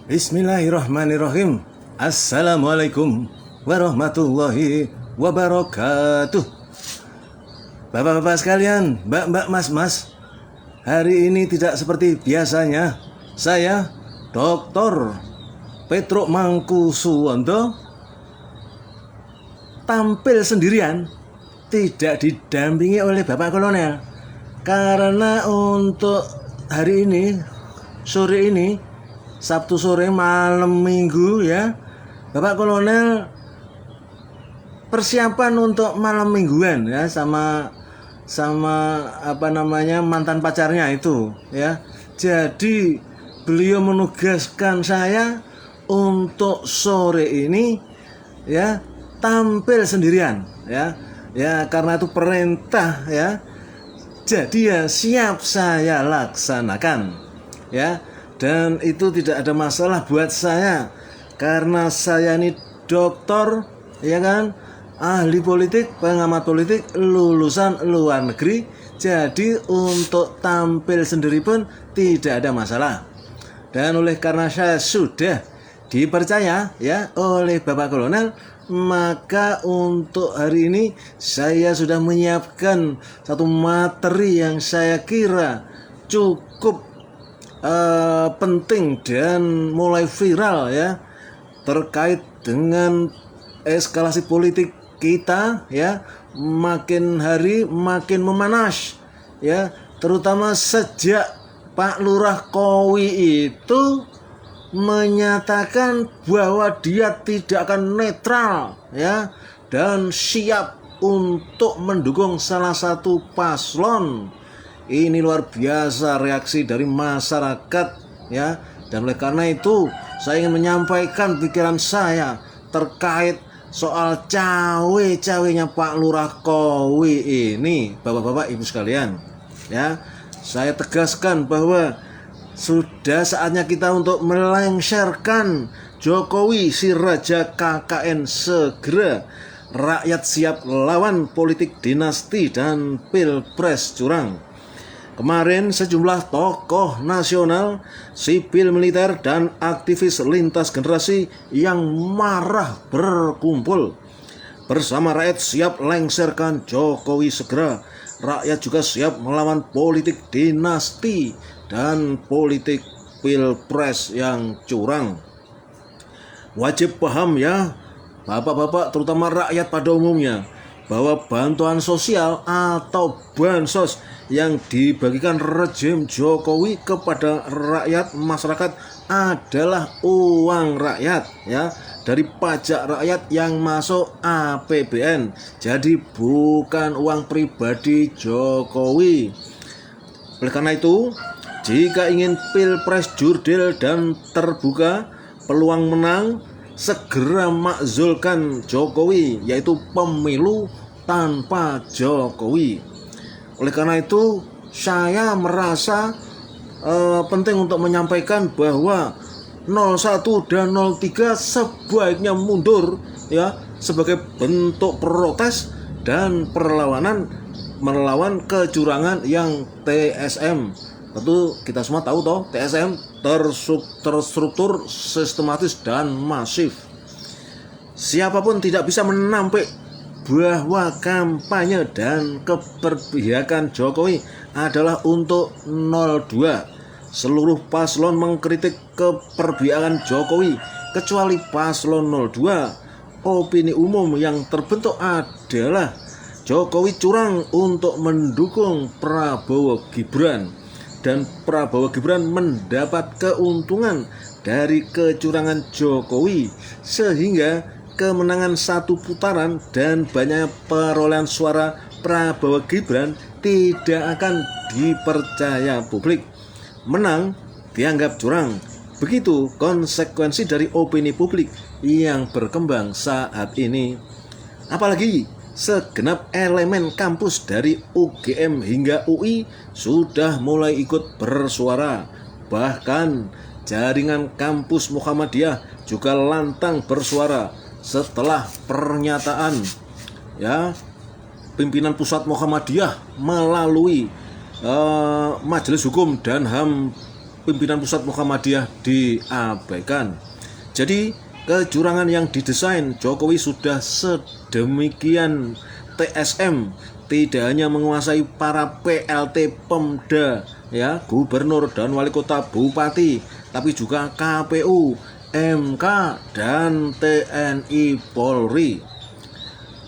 Bismillahirrahmanirrahim. Assalamualaikum warahmatullahi wabarakatuh. Bapak-bapak sekalian, mbak-mbak, mas-mas, hari ini tidak seperti biasanya. Saya Dr. Petruk Mangkusuwondo tampil sendirian, tidak didampingi oleh Bapak Kolonel. Karena untuk hari ini, sore ini, Sabtu sore malam minggu ya, Bapak Kolonel persiapan untuk malam mingguan ya sama mantan pacarnya itu ya. Jadi beliau menugaskan saya untuk sore ini ya tampil sendirian ya. Ya karena itu perintah ya. Jadi ya siap saya laksanakan ya. Dan itu tidak ada masalah buat saya karena saya ini dokter ya kan, ahli politik, pengamat politik, lulusan luar negeri. Jadi untuk tampil sendiri pun tidak ada masalah. Dan oleh karena saya sudah dipercaya ya oleh Bapak Kolonel, maka untuk hari ini saya sudah menyiapkan satu materi yang saya kira cukup penting dan mulai viral ya, terkait dengan eskalasi politik kita ya, makin hari makin memanas ya, terutama sejak Pak Lurah Kowi itu menyatakan bahwa dia tidak akan netral ya dan siap untuk mendukung salah satu paslon. Ini luar biasa reaksi dari masyarakat ya. Dan oleh karena itu saya ingin menyampaikan pikiran saya terkait soal cawe-cawenya Pak Lurah Kowi ini, bapak-bapak ibu sekalian ya. Saya tegaskan bahwa sudah saatnya kita untuk melengsarkan Jokowi si Raja KKN segera. Rakyat siap lawan politik dinasti dan pilpres curang. Kemarin sejumlah tokoh nasional, sipil militer, dan aktivis lintas generasi yang marah berkumpul. Bersama rakyat siap lengsarkan Jokowi segera. Rakyat juga siap melawan politik dinasti dan politik pilpres yang curang. Wajib paham ya, bapak-bapak terutama rakyat pada umumnya, bahwa bantuan sosial atau bansos yang dibagikan rejim Jokowi kepada rakyat masyarakat adalah uang rakyat ya, dari pajak rakyat yang masuk APBN. Jadi bukan uang pribadi Jokowi. Oleh karena itu, jika ingin pilpres jurdil dan terbuka, peluang menang, segera makzulkan Jokowi, yaitu pemilu tanpa Jokowi. Oleh karena itu saya merasa penting untuk menyampaikan bahwa 01 dan 03 sebaiknya mundur ya, sebagai bentuk protes dan perlawanan melawan kecurangan yang TSM. Tentu kita semua tahu toh, TSM terstruktur, sistematis dan masif. Siapapun tidak bisa menampik bahwa kampanye dan keberpihakan Jokowi adalah untuk 02. Seluruh paslon mengkritik keberpihakan Jokowi kecuali paslon 02. Opini umum yang terbentuk adalah Jokowi curang untuk mendukung Prabowo Gibran, dan Prabowo Gibran mendapat keuntungan dari kecurangan Jokowi, sehingga kemenangan satu putaran dan banyak perolehan suara Prabowo Gibran tidak akan dipercaya publik. Menang dianggap curang. Begitu konsekuensi dari opini publik yang berkembang saat ini. Apalagi segenap elemen kampus dari UGM hingga UI sudah mulai ikut bersuara. Bahkan jaringan kampus Muhammadiyah juga lantang bersuara setelah pernyataan ya pimpinan pusat Muhammadiyah melalui Majelis Hukum dan HAM pimpinan pusat Muhammadiyah diabaikan. Jadi kecurangan yang didesain Jokowi sudah sedemikian TSM, tidak hanya menguasai para PLT Pemda, ya, gubernur dan wali kota bupati, tapi juga KPU, MK, dan TNI Polri.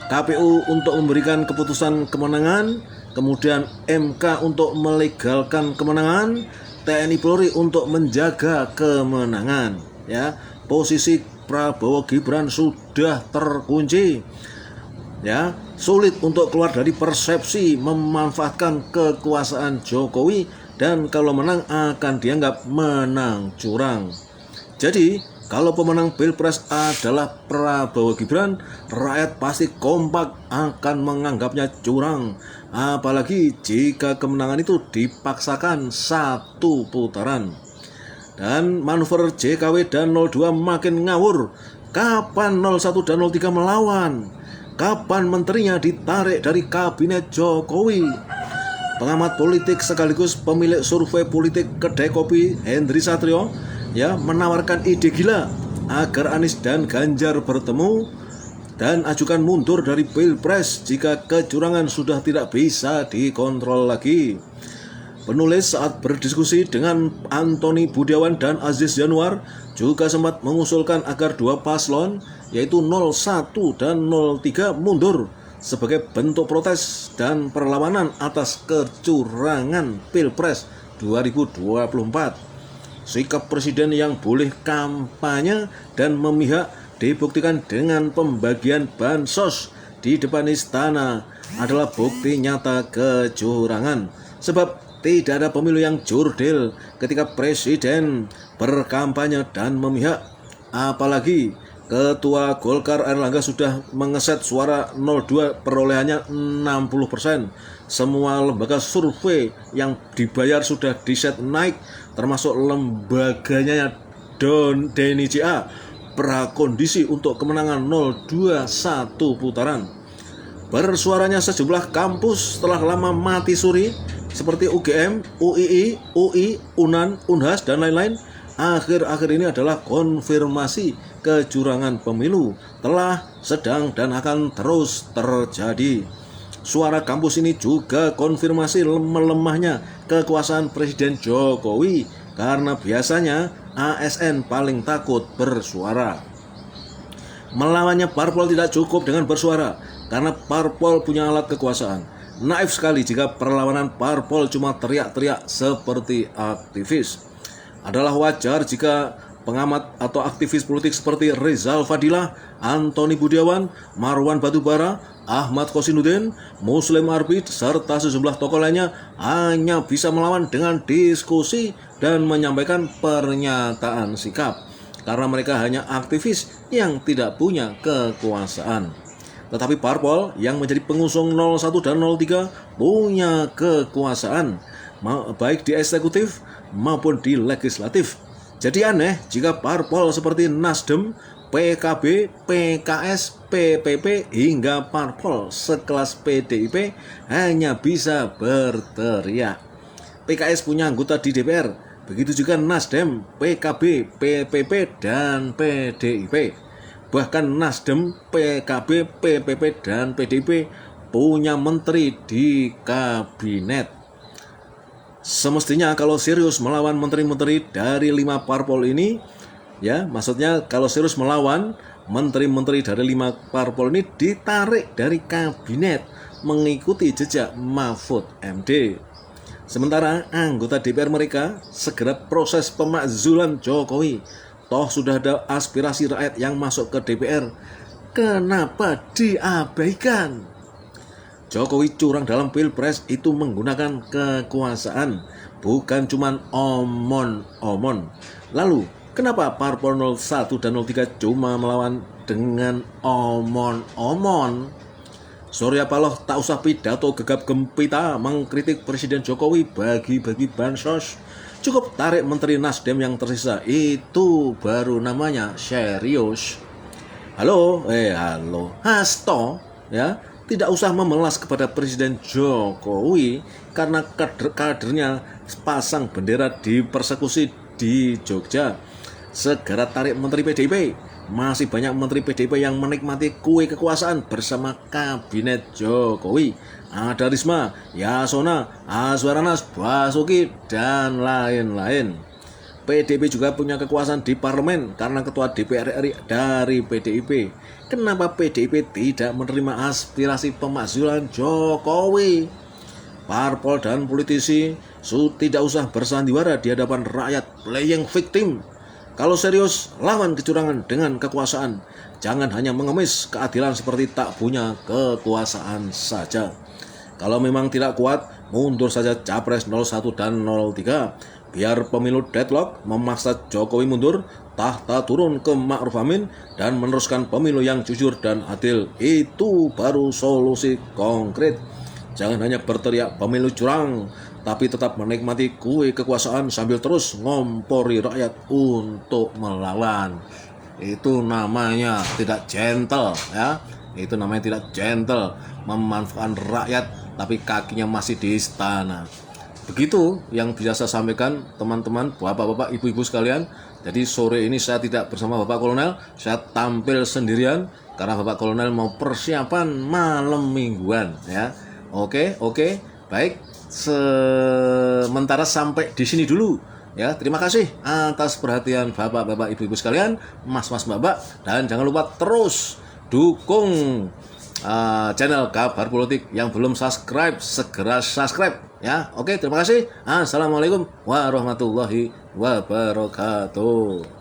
KPU untuk memberikan keputusan kemenangan, kemudian MK untuk melegalkan kemenangan, TNI Polri untuk menjaga kemenangan. Ya, posisi Prabowo Gibran sudah terkunci. Ya, sulit untuk keluar dari persepsi memanfaatkan kekuasaan Jokowi, dan kalau menang akan dianggap menang curang. Jadi kalau pemenang Pilpres adalah Prabowo Gibran, rakyat pasti kompak akan menganggapnya curang. Apalagi jika kemenangan itu dipaksakan satu putaran. Dan manuver JKW dan 02 makin ngawur. Kapan 01 dan 03 melawan? Kapan menterinya ditarik dari kabinet Jokowi? Pengamat politik sekaligus pemilik survei politik kedai kopi Hendri Satrio, ya, menawarkan ide gila agar Anies dan Ganjar bertemu dan ajukan mundur dari Pilpres jika kecurangan sudah tidak bisa dikontrol lagi. Penulis saat berdiskusi dengan Antoni Budiawan dan Aziz Yanuar juga sempat mengusulkan agar dua paslon, yaitu 01 dan 03, mundur sebagai bentuk protes dan perlawanan atas kecurangan Pilpres 2024. Sikap presiden yang boleh kampanye dan memihak dibuktikan dengan pembagian bansos di depan istana adalah bukti nyata kecurangan. Sebab tidak ada pemilu yang jurdil ketika presiden berkampanye dan memihak. Apalagi Ketua Golkar Airlangga sudah mengeset suara 02 perolehannya 60%. Semua lembaga survei yang dibayar sudah diset naik, termasuk lembaganya Deni JA, prakondisi untuk kemenangan 02 satu putaran. Bersuaranya sejumlah kampus setelah lama mati suri seperti UGM, UII, UI, UNAN, UNHAS, dan lain-lain, akhir-akhir ini adalah konfirmasi kecurangan pemilu telah, sedang, dan akan terus terjadi. Suara kampus ini juga konfirmasi melemahnya kekuasaan Presiden Jokowi, karena biasanya ASN paling takut bersuara. Melawannya parpol tidak cukup dengan bersuara, karena parpol punya alat kekuasaan. Naif sekali jika perlawanan parpol cuma teriak-teriak seperti aktivis. Adalah wajar jika pengamat atau aktivis politik seperti Rizal Fadilah, Antoni Budiawan, Marwan Batubara, Ahmad Kosinudin, Muslim Arbit, serta sejumlah tokoh lainnya hanya bisa melawan dengan diskusi dan menyampaikan pernyataan sikap, karena mereka hanya aktivis yang tidak punya kekuasaan. Tetapi parpol yang menjadi pengusung 01 dan 03 punya kekuasaan, baik di eksekutif maupun di legislatif. Jadi aneh jika parpol seperti Nasdem, PKB, PKS, PPP, hingga parpol sekelas PDIP hanya bisa berteriak. PKS punya anggota di DPR, begitu juga Nasdem, PKB, PPP, dan PDIP. Bahkan Nasdem, PKB, PPP, dan PDIP punya menteri di kabinet. Semestinya kalau serius melawan menteri-menteri dari 5 parpol ini, ya, maksudnya kalau serius melawan menteri-menteri dari 5 parpol ini ditarik dari kabinet mengikuti jejak Mahfud MD. Sementara anggota DPR mereka segera proses pemakzulan Jokowi. Toh sudah ada aspirasi rakyat yang masuk ke DPR. Kenapa diabaikan? Jokowi curang dalam Pilpres itu menggunakan kekuasaan, bukan cuma omon-omon. Lalu, kenapa parpol 01 dan 03 cuma melawan dengan omon-omon? Surya Paloh tak usah pidato gegap gempita mengkritik Presiden Jokowi bagi-bagi bansos. Cukup tarik menteri Nasdem yang tersisa, itu baru namanya serius. Halo, Hasto, ya, tidak usah memelas kepada Presiden Jokowi karena kadernya pasang bendera di persekusi di Jogja. Segera tarik Menteri PDIP. Masih banyak Menteri PDIP yang menikmati kue kekuasaan bersama Kabinet Jokowi. Ada Risma, Yasona, Azwaranas, Basuki, dan lain-lain. PDIP juga punya kekuasaan di parlemen karena ketua DPR RI dari PDIP. Kenapa PDIP tidak menerima aspirasi pemakzulan Jokowi? Parpol dan politisi tidak usah bersandiwara di hadapan rakyat playing victim. Kalau serius, lawan kecurangan dengan kekuasaan. Jangan hanya mengemis keadilan seperti tak punya kekuasaan saja. Kalau memang tidak kuat, mundur saja Capres 01 dan 03. Biar pemilu deadlock, memaksa Jokowi mundur, tahta turun ke Ma'ruf Amin, dan meneruskan pemilu yang jujur dan adil. Itu baru solusi konkret. Jangan hanya berteriak pemilu curang, tapi tetap menikmati kue kekuasaan sambil terus ngompori rakyat untuk melawan. Itu namanya tidak gentle, ya. Itu namanya tidak gentle, memanfaatkan rakyat tapi kakinya masih di istana. Begitu yang bisa saya sampaikan teman-teman, bapak-bapak, ibu-ibu sekalian. Jadi sore ini saya tidak bersama Bapak Kolonel, saya tampil sendirian karena Bapak Kolonel mau persiapan malam mingguan, ya. Oke, baik. Sementara sampai di sini dulu, ya. Terima kasih atas perhatian bapak-bapak, ibu-ibu sekalian, mas-mas, mbak-mbak, dan jangan lupa terus dukung channel Kabar Politik. Yang belum subscribe segera subscribe, ya. Oke, terima kasih. Assalamualaikum warahmatullahi wabarakatuh.